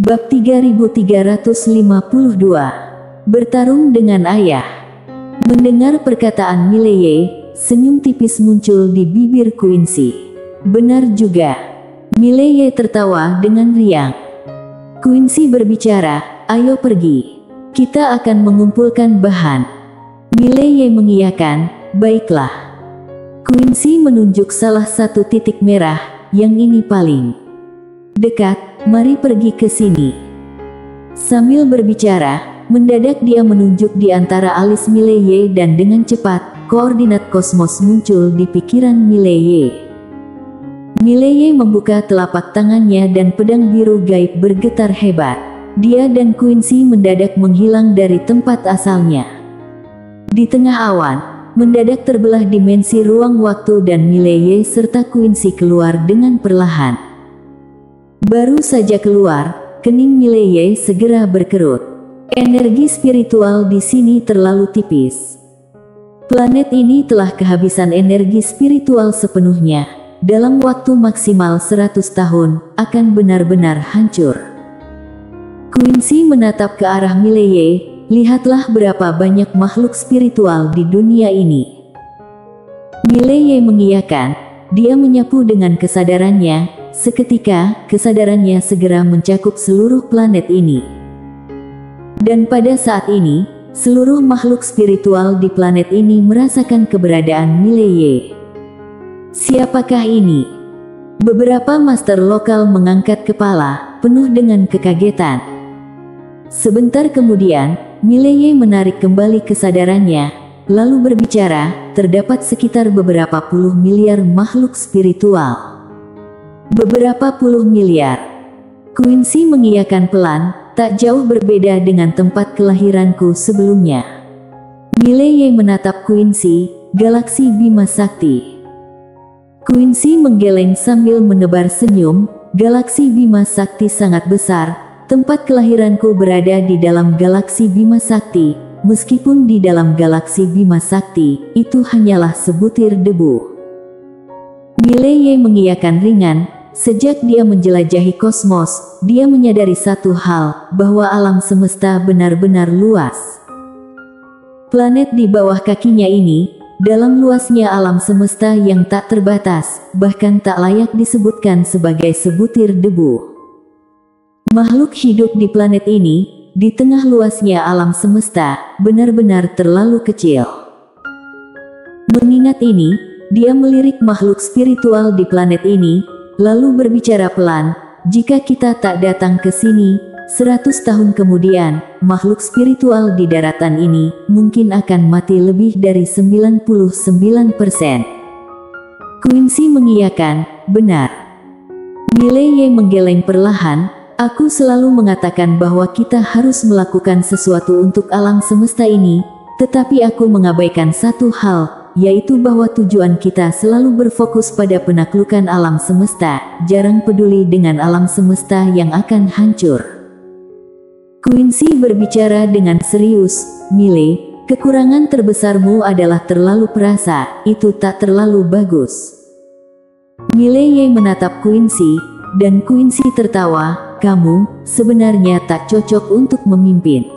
Bab 3352. Bertarung dengan ayah. Mendengar perkataan Mileye, senyum tipis muncul di bibir Quincy. Benar juga. Mileye tertawa dengan riang. Quincy berbicara, ayo pergi. Kita akan mengumpulkan bahan. Mileye mengiyakan, baiklah. Quincy menunjuk salah satu titik merah, yang ini paling dekat, mari pergi ke sini. Sambil berbicara, mendadak dia menunjuk di antara alis Mileye dan dengan cepat, koordinat kosmos muncul di pikiran Mileye. Mileye membuka telapak tangannya dan pedang biru gaib bergetar hebat. Dia dan Quincy mendadak menghilang dari tempat asalnya. Di tengah awan, mendadak terbelah dimensi ruang waktu dan Mileye serta Quincy keluar dengan perlahan. Baru saja keluar, kening Mileye segera berkerut. Energi spiritual di sini terlalu tipis. Planet ini telah kehabisan energi spiritual sepenuhnya. Dalam waktu maksimal 100 tahun, akan benar-benar hancur. Quincy menatap ke arah Mileye, lihatlah berapa banyak makhluk spiritual di dunia ini. Mileye mengiyakan, dia menyapu dengan kesadarannya. Seketika, kesadarannya segera mencakup seluruh planet ini. Dan pada saat ini, seluruh makhluk spiritual di planet ini merasakan keberadaan Mileye. Siapakah ini? Beberapa master lokal mengangkat kepala, penuh dengan kekagetan. Sebentar kemudian, Mileye menarik kembali kesadarannya, lalu berbicara, terdapat sekitar beberapa puluh miliar makhluk spiritual. Beberapa puluh miliar. Quincy mengiyakan pelan, tak jauh berbeda dengan tempat kelahiranku sebelumnya. Mileye menatap Quincy, galaksi Bima Sakti. Quincy menggeleng sambil menebar senyum, galaksi Bima Sakti sangat besar, tempat kelahiranku berada di dalam galaksi Bima Sakti, meskipun di dalam galaksi Bima Sakti, itu hanyalah sebutir debu. Mileye mengiyakan ringan. Sejak dia menjelajahi kosmos, dia menyadari satu hal, bahwa alam semesta benar-benar luas. Planet di bawah kakinya ini, dalam luasnya alam semesta yang tak terbatas, bahkan tak layak disebutkan sebagai sebutir debu. Makhluk hidup di planet ini, di tengah luasnya alam semesta, benar-benar terlalu kecil. Mengingat ini, dia melirik makhluk spiritual di planet ini, lalu berbicara pelan, jika kita tak datang ke sini, 100 tahun kemudian, makhluk spiritual di daratan ini, mungkin akan mati lebih dari 99%. Quincy mengiyakan, benar. Mileye menggeleng perlahan, aku selalu mengatakan bahwa kita harus melakukan sesuatu untuk alam semesta ini, tetapi aku mengabaikan satu hal, yaitu bahwa tujuan kita selalu berfokus pada penaklukan alam semesta, jarang peduli dengan alam semesta yang akan hancur. Quincy berbicara dengan serius, Mile, kekurangan terbesarmu adalah terlalu perasa, itu tak terlalu bagus. Mileye menatap Quincy, dan Quincy tertawa, kamu sebenarnya tak cocok untuk memimpin.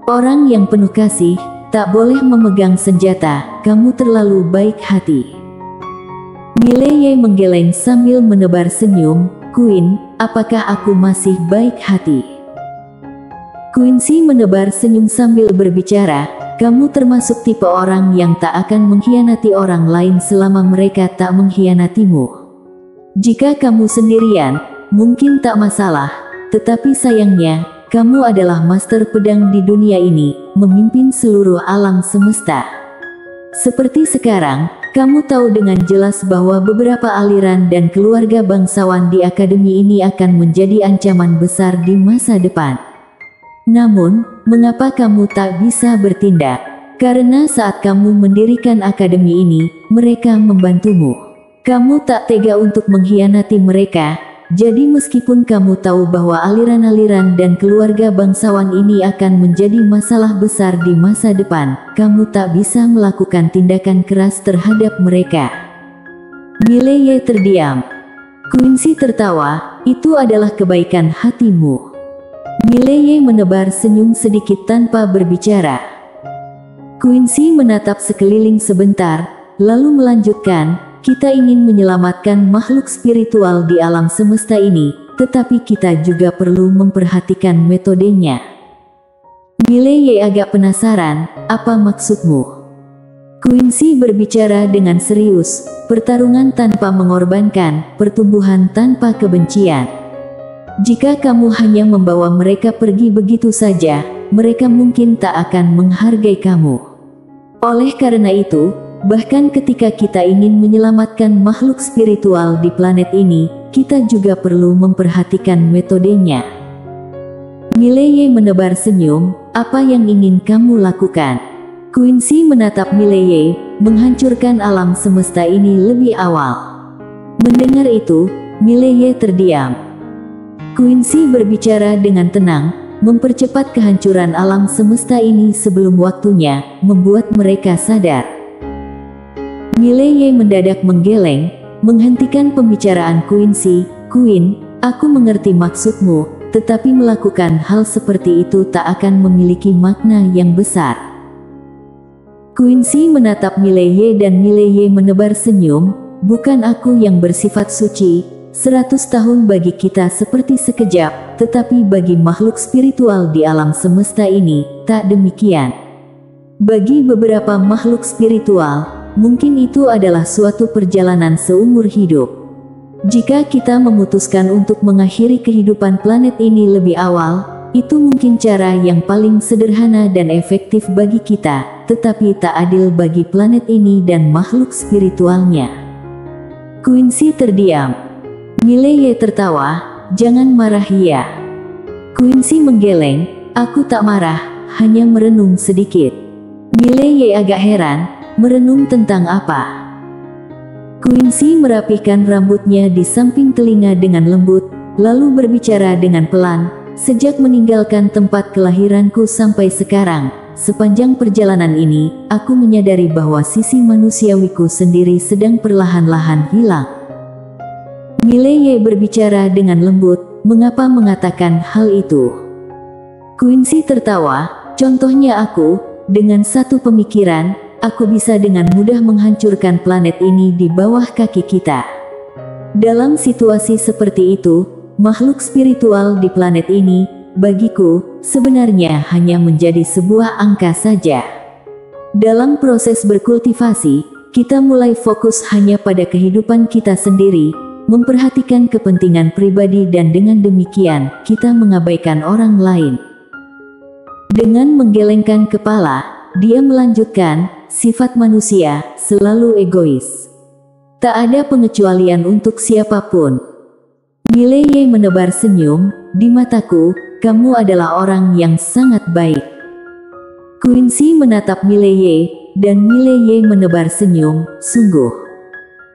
Orang yang penuh kasih, tak boleh memegang senjata, kamu terlalu baik hati. Mileye menggeleng sambil menebar senyum, Queen, apakah aku masih baik hati? Quincy menebar senyum sambil berbicara, kamu termasuk tipe orang yang tak akan mengkhianati orang lain selama mereka tak mengkhianatimu. Jika kamu sendirian, mungkin tak masalah, tetapi sayangnya, kamu adalah master pedang di dunia ini, memimpin seluruh alam semesta. Seperti sekarang, kamu tahu dengan jelas bahwa beberapa aliran dan keluarga bangsawan di akademi ini akan menjadi ancaman besar di masa depan. Namun, mengapa kamu tak bisa bertindak? Karena saat kamu mendirikan akademi ini, mereka membantumu. Kamu tak tega untuk mengkhianati mereka. Jadi meskipun kamu tahu bahwa aliran-aliran dan keluarga bangsawan ini akan menjadi masalah besar di masa depan, kamu tak bisa melakukan tindakan keras terhadap mereka. Mileye terdiam. Quincy tertawa, itu adalah kebaikan hatimu. Mileye menebar senyum sedikit tanpa berbicara. Quincy menatap sekeliling sebentar, lalu melanjutkan, kita ingin menyelamatkan makhluk spiritual di alam semesta ini, tetapi kita juga perlu memperhatikan metodenya. Mileye agak penasaran, apa maksudmu? Quincy berbicara dengan serius, pertarungan tanpa mengorbankan, pertumbuhan tanpa kebencian. Jika kamu hanya membawa mereka pergi begitu saja, mereka mungkin tak akan menghargai kamu. Oleh karena itu, bahkan ketika kita ingin menyelamatkan makhluk spiritual di planet ini, kita juga perlu memperhatikan metodenya. Mileye menebar senyum, apa yang ingin kamu lakukan? Quincy menatap Mileye, menghancurkan alam semesta ini lebih awal. Mendengar itu, Mileye terdiam. Quincy berbicara dengan tenang, mempercepat kehancuran alam semesta ini sebelum waktunya, membuat mereka sadar. Mileye mendadak menggeleng, menghentikan pembicaraan Quincy. Queen, aku mengerti maksudmu, tetapi melakukan hal seperti itu tak akan memiliki makna yang besar. Quincy menatap Mileye dan Mileye menebar senyum, bukan aku yang bersifat suci. 100 tahun bagi kita seperti sekejap, tetapi bagi makhluk spiritual di alam semesta ini, tak demikian. Bagi beberapa makhluk spiritual, mungkin itu adalah suatu perjalanan seumur hidup. Jika kita memutuskan untuk mengakhiri kehidupan planet ini lebih awal, itu mungkin cara yang paling sederhana dan efektif bagi kita, tetapi tak adil bagi planet ini dan makhluk spiritualnya. Quincy terdiam. Mileye tertawa, jangan marah ya. Quincy menggeleng, aku tak marah, hanya merenung sedikit. Mileye agak heran, merenung tentang apa? Quincy merapihkan rambutnya di samping telinga dengan lembut, lalu berbicara dengan pelan, sejak meninggalkan tempat kelahiranku sampai sekarang, sepanjang perjalanan ini, aku menyadari bahwa sisi manusiawiku sendiri sedang perlahan-lahan hilang. Mileye berbicara dengan lembut, mengapa mengatakan hal itu? Quincy tertawa, contohnya aku, dengan satu pemikiran, aku bisa dengan mudah menghancurkan planet ini di bawah kaki kita. Dalam situasi seperti itu, makhluk spiritual di planet ini, bagiku, sebenarnya hanya menjadi sebuah angka saja. Dalam proses berkultivasi, kita mulai fokus hanya pada kehidupan kita sendiri, memperhatikan kepentingan pribadi dan dengan demikian, kita mengabaikan orang lain. Dengan menggelengkan kepala, dia melanjutkan, sifat manusia selalu egois. Tak ada pengecualian untuk siapapun. Mileye menebar senyum, di mataku, kamu adalah orang yang sangat baik. Quincy menatap Mileye, dan Mileye menebar senyum, sungguh.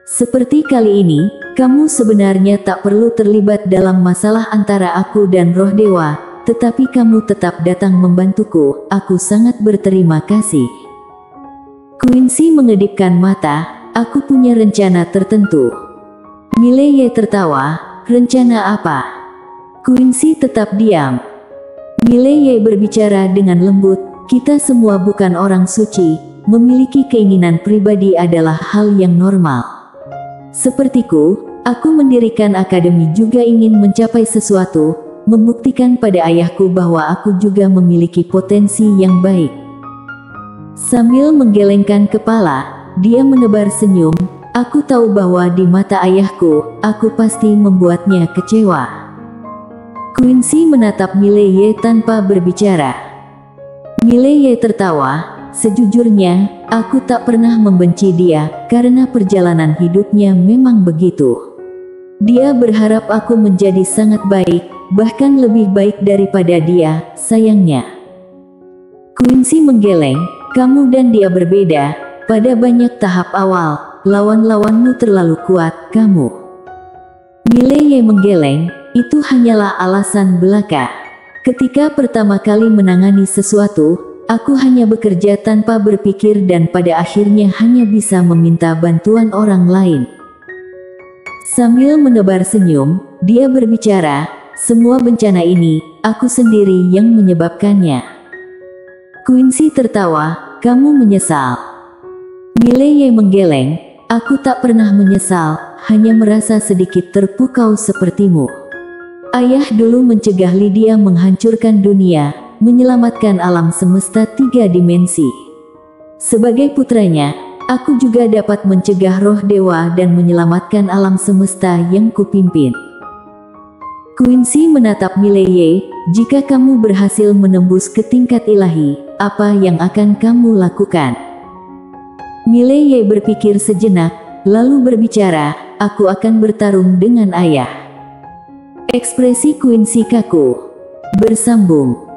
Seperti kali ini, kamu sebenarnya tak perlu terlibat dalam masalah antara aku dan roh dewa, tetapi kamu tetap datang membantuku, aku sangat berterima kasih. Quincy mengedipkan mata, aku punya rencana tertentu. Mileye tertawa, rencana apa? Quincy tetap diam. Mileye berbicara dengan lembut, kita semua bukan orang suci, memiliki keinginan pribadi adalah hal yang normal. Sepertiku, aku mendirikan akademi juga ingin mencapai sesuatu, membuktikan pada ayahku bahwa aku juga memiliki potensi yang baik. Sambil menggelengkan kepala, dia menebar senyum, aku tahu bahwa di mata ayahku, aku pasti membuatnya kecewa. Quincy menatap Mileye tanpa berbicara. Mileye tertawa, sejujurnya, aku tak pernah membenci dia, karena perjalanan hidupnya memang begitu. Dia berharap aku menjadi sangat baik, bahkan lebih baik daripada dia, sayangnya. Quincy menggeleng, kamu dan dia berbeda, pada banyak tahap awal, lawan-lawanmu terlalu kuat, kamu. Mileye menggeleng, itu hanyalah alasan belaka. Ketika pertama kali menangani sesuatu, aku hanya bekerja tanpa berpikir dan pada akhirnya hanya bisa meminta bantuan orang lain. Sambil menebar senyum, dia berbicara, semua bencana ini, aku sendiri yang menyebabkannya. Quincy tertawa, kamu menyesal? Mileye menggeleng, aku tak pernah menyesal, hanya merasa sedikit terpukau sepertimu. Ayah dulu mencegah Lydia menghancurkan dunia, menyelamatkan alam semesta 3 dimensi. Sebagai putranya, aku juga dapat mencegah roh dewa dan menyelamatkan alam semesta yang kupimpin. Quincy menatap Mileye, jika kamu berhasil menembus ke tingkat ilahi, apa yang akan kamu lakukan? Mileye berpikir sejenak, lalu berbicara, aku akan bertarung dengan ayah. Ekspresi Quincy kaku. Bersambung.